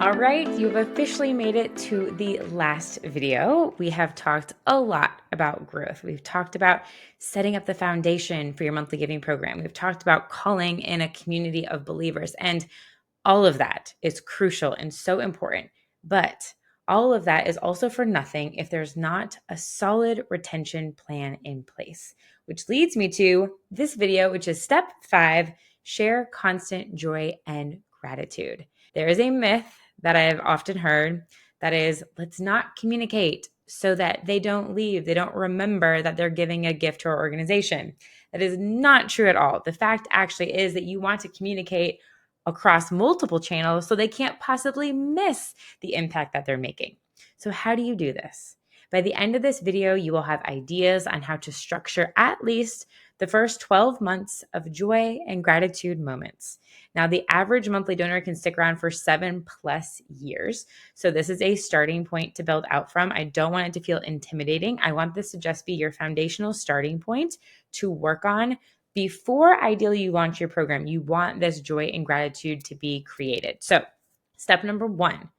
All right, you've officially made it to the last video. We have talked a lot about growth. We've talked about setting up the foundation for your monthly giving program. We've talked about calling in a community of believers, and all of that is crucial and so important. But all of that is also for nothing if there's not a solid retention plan in place, which leads me to this video, which is step 5, share constant joy and gratitude. There is a myth that I've often heard that is, let's not communicate so that they don't leave. They don't remember that they're giving a gift to our organization. That is not true at all. The fact actually is that you want to communicate across multiple channels so they can't possibly miss the impact that they're making. So how do you do this? By the end of this video, you will have ideas on how to structure at least the first 12 months of joy and gratitude moments. Now, the average monthly donor can stick around for 7+ years. So this is a starting point to build out from. I don't want it to feel intimidating. I want this to just be your foundational starting point to work on. Before ideally you launch your program, you want this joy and gratitude to be created. So step number 1,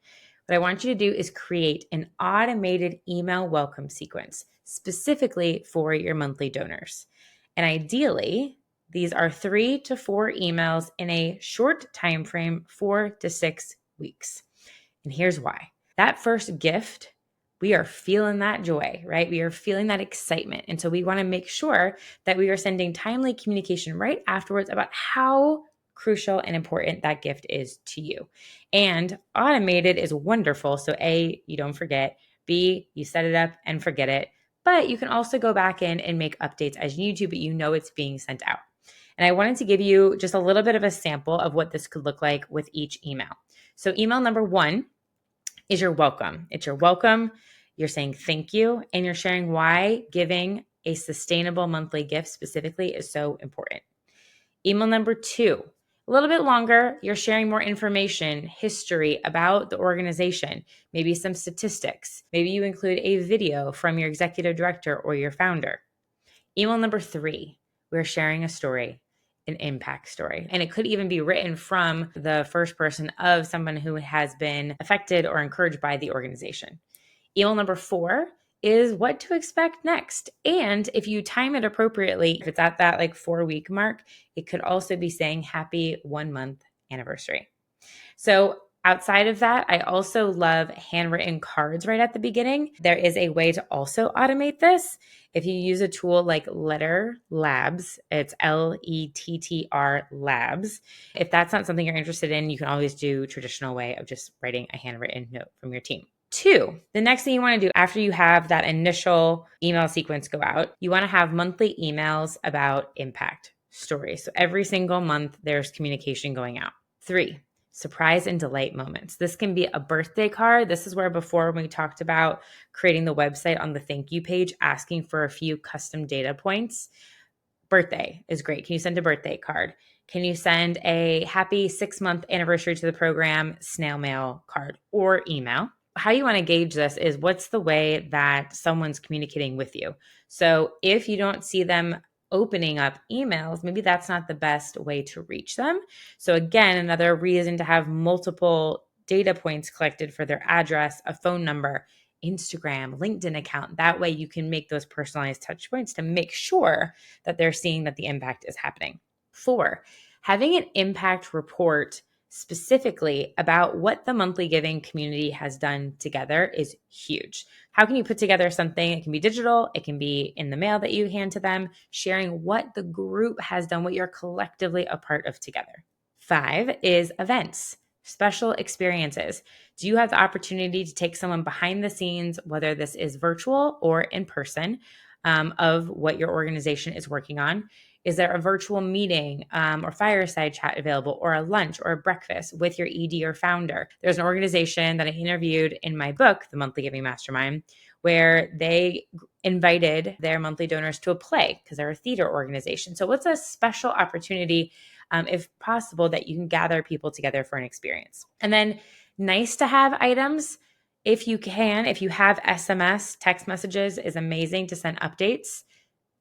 what I want you to do is create an automated email welcome sequence specifically for your monthly donors. And ideally, these are 3 to 4 emails in a short time frame, 4 to 6 weeks. And here's why. That first gift, we are feeling that joy, right? We are feeling that excitement. And so we want to make sure that we are sending timely communication right afterwards about how crucial and important that gift is to you. And automated is wonderful. So A, you don't forget. B, you set it up and forget it. But you can also go back in and make updates as you need to, but you know it's being sent out. And I wanted to give you just a little bit of a sample of what this could look like with each email. So email number 1 is your welcome. It's your welcome. You're saying thank you, and you're sharing why giving a sustainable monthly gift specifically is so important. Email number 2, a little bit longer. You're sharing more information, history about the organization, maybe some statistics. Maybe you include a video from your executive director or your founder. Email number 3, we're sharing a story, an impact story. And it could even be written from the first person of someone who has been affected or encouraged by the organization. Email number 4 is what to expect next. And if you time it appropriately, if it's at that 4-week mark, it could also be saying happy 1-month anniversary. So outside of that, I also love handwritten cards right at the beginning. There is a way to also automate this. If you use a tool like Letter Labs, it's LETTR Labs. If that's not something you're interested in, you can always do traditional way of just writing a handwritten note from your team. 2, the next thing you want to do after you have that initial email sequence go out, you want to have monthly emails about impact stories. So every single month, there's communication going out. 3, surprise and delight moments. This can be a birthday card. This is where before when we talked about creating the website on the thank you page, asking for a few custom data points. Birthday is great. Can you send a birthday card? Can you send a happy 6-month anniversary to the program snail mail card or email? How you want to gauge this is what's the way that someone's communicating with you. So if you don't see them opening up emails, maybe that's not the best way to reach them. So again, another reason to have multiple data points collected for their address, a phone number, Instagram, LinkedIn account. That way you can make those personalized touch points to make sure that they're seeing that the impact is happening. 4, having an impact report specifically about what the monthly giving community has done together is huge. How can you put together something? It can be digital, it can be in the mail that you hand to them, sharing what the group has done, what you're collectively a part of together. 5 is events, special experiences. Do you have the opportunity to take someone behind the scenes, whether this is virtual or in person, of what your organization is working on? Is there a virtual meeting or fireside chat available, or a lunch or a breakfast with your ED or founder? There's an organization that I interviewed in my book, The Monthly Giving Mastermind, where they invited their monthly donors to a play because they're a theater organization. So what's a special opportunity, if possible, that you can gather people together for an experience? And then nice to have items. If you have SMS, text messages is amazing to send updates.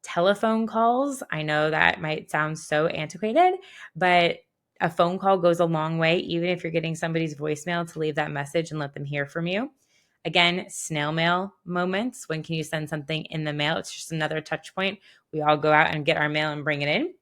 Telephone calls, I know that might sound so antiquated, but A phone call goes a long way, even if you're getting somebody's voicemail, to leave that message and let them hear from you. Again, snail mail moments. When can you send something in the mail? It's just another touch point. We all go out and get our mail and bring it in.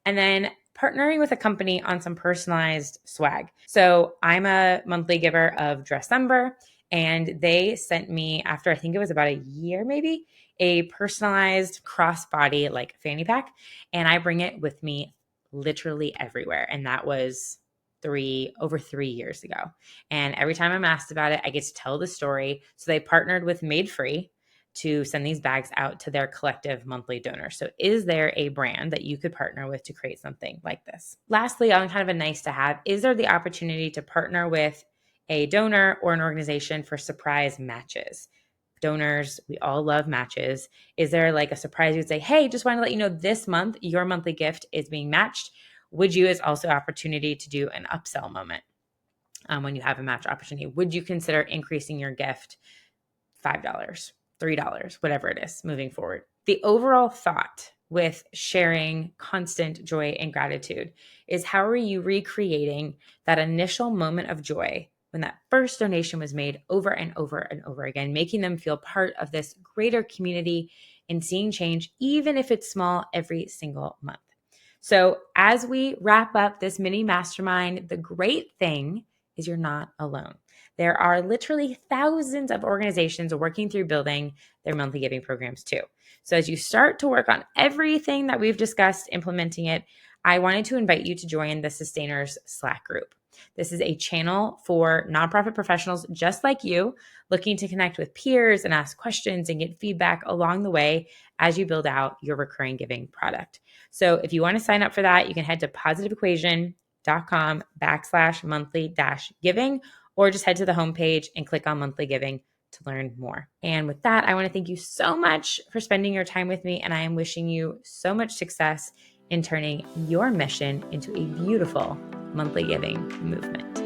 And then partnering with a company on some personalized swag. So I'm a monthly giver of Dressember, and they sent me, after I think it was about a year maybe, a personalized crossbody like fanny pack. And I bring it with me literally everywhere. And that was over 3 years ago. And every time I'm asked about it, I get to tell the story. So they partnered with Made Free to send these bags out to their collective monthly donors. So is there a brand that you could partner with to create something like this? Lastly, on kind of a nice to have, is there the opportunity to partner with a donor or an organization for surprise matches? Donors, we all love matches. Is there like a surprise you'd say, hey, just want to let you know this month, your monthly gift is being matched? Would you is also opportunity to do an upsell moment when you have a match opportunity? Would you consider increasing your gift $5, $3, whatever it is moving forward? The overall thought with sharing constant joy and gratitude is, how are you recreating that initial moment of joy when that first donation was made over and over and over again, making them feel part of this greater community and seeing change, even if it's small, every single month. So as we wrap up this mini mastermind, the great thing is you're not alone. There are literally thousands of organizations working through building their monthly giving programs too. So as you start to work on everything that we've discussed, implementing it, I wanted to invite you to join the Sustainers Slack group. This is a channel for nonprofit professionals just like you, looking to connect with peers and ask questions and get feedback along the way as you build out your recurring giving product. So if you want to sign up for that, you can head to positiveequation.com/monthly-giving, or just head to the homepage and click on monthly giving to learn more. And with that, I want to thank you so much for spending your time with me. And I am wishing you so much success in turning your mission into a beautiful monthly giving movement.